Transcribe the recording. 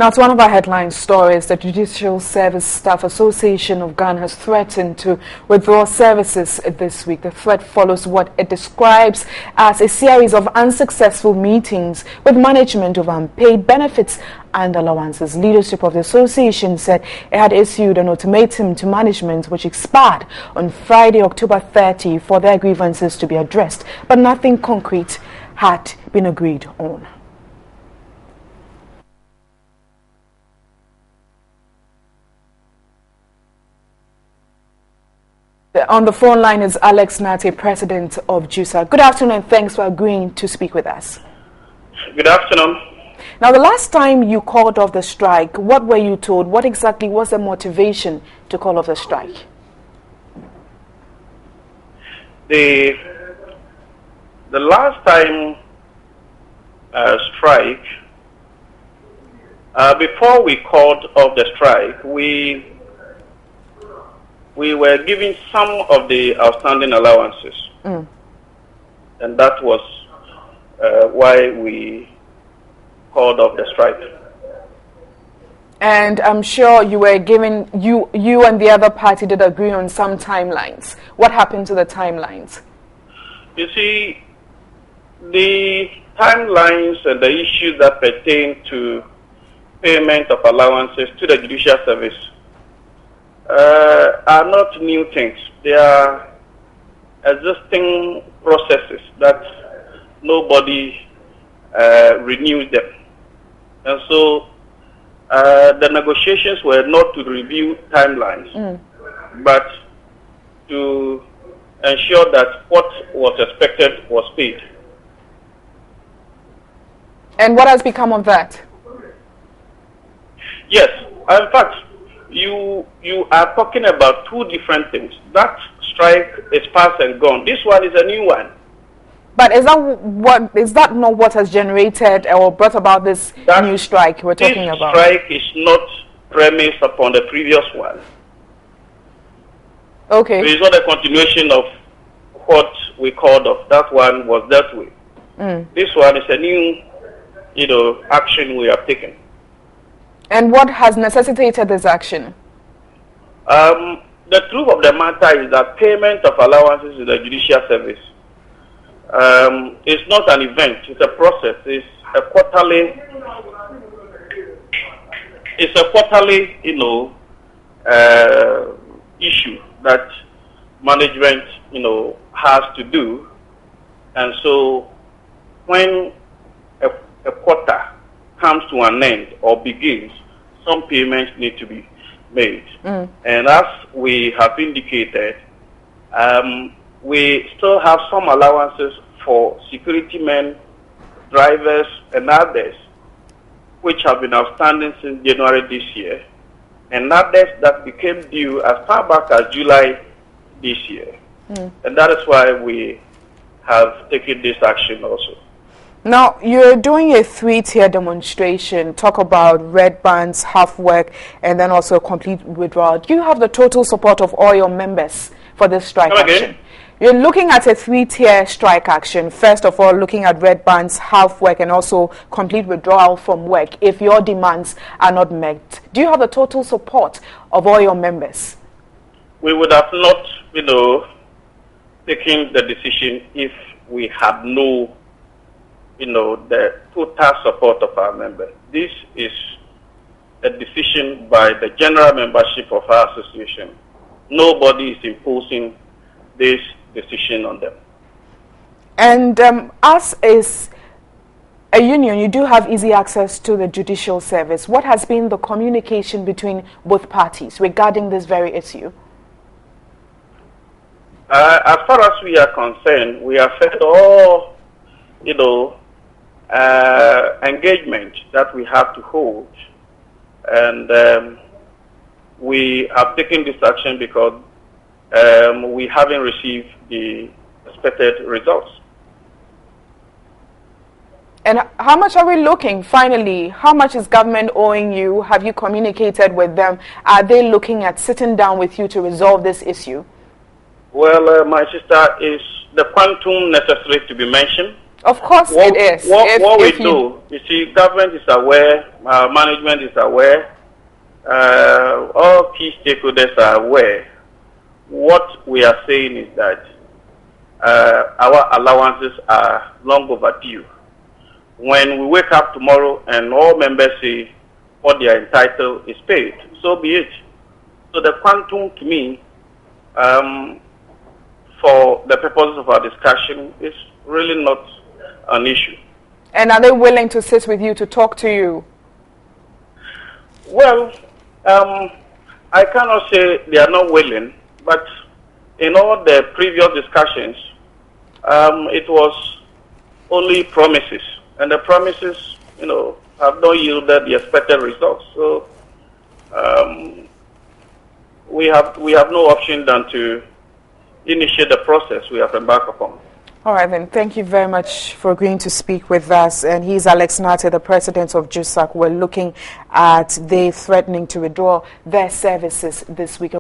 Now, to one of our headline stories, the Judicial Service Staff Association of Ghana has threatened to withdraw services this week. The threat follows what it describes as a series of unsuccessful meetings with management of unpaid benefits and allowances. Leadership of the association said it had issued an ultimatum to management which expired on Friday, October 30, for their grievances to be addressed, but nothing concrete had been agreed on. On the phone line is Alex Nate, president of Judicial. Good afternoon and thanks for agreeing to speak with us. Good afternoon. Now, the last time you called off the strike, what were you told? What exactly was the motivation to call off the strike? The last time strike, before we called off the strike, we were giving some of the outstanding allowances, and that was why we called off the strike. And I'm sure you were given, you and the other party did agree on some timelines. What happened to the timelines? You see, the timelines and the issues that pertain to payment of allowances to the judicial service are not new things. They are existing processes that nobody renews them. And so the negotiations were not to review timelines, but to ensure that what was expected was paid. And what has become of that? Yes, in fact, you are talking about two different things. That strike is past and gone. This one is a new one. But is that not what has generated or brought about this new strike we're talking about? This strike is not premised upon the previous one. Okay. It is not a continuation of what we called off. That one was that way. This one is a new, action we have taken. And what has necessitated this action? The truth of the matter is that payment of allowances in the judicial service is not an event, it's a process. It's a quarterly issue that management has to do. And so when a quarter comes to an end or begins, some payments need to be made. And as we have indicated, we still have some allowances for security men, drivers, and others, which have been outstanding since January this year, and others that became due as far back as July this year. And that is why we have taken this action also. Now, you're doing a 3-tier demonstration, talk about red bands, half work, and then also complete withdrawal. Do you have the total support of all your members for this strike action? You're looking at a 3-tier strike action. First of all, looking at red bands, half work, and also complete withdrawal from work if your demands are not met. Do you have the total support of all your members? We would have not, taken the decision if we had no the total support of our members. This is a decision by the general membership of our association. Nobody is imposing this decision on them. And as is a union, you do have easy access to the judicial service. What has been the communication between both parties regarding this very issue? As far as we are concerned, we have fed all, engagement that we have to hold, and we have taken this action because we haven't received the expected results. And how much are we looking, finally? How much is government owing you? Have you communicated with them? Are they looking at sitting down with you to resolve this issue? Well, my sister, is the quantum necessary to be mentioned? Of course it is. What we do, you see, government is aware, management is aware, all key stakeholders are aware. What we are saying is that our allowances are long overdue. When we wake up tomorrow and all members say what they are entitled is paid, so be it. So the quantum to me, for the purposes of our discussion, is really not an issue. And are they willing to sit with you to talk to you? Well, I cannot say they are not willing, but in all the previous discussions, it was only promises, and the promises, have not yielded the expected results. So we have no option than to initiate the process we have embarked upon. All right, then. Thank you very much for agreeing to speak with us. And he's Alex Nate, the president of JUSAC. We're looking at they threatening to withdraw their services this week.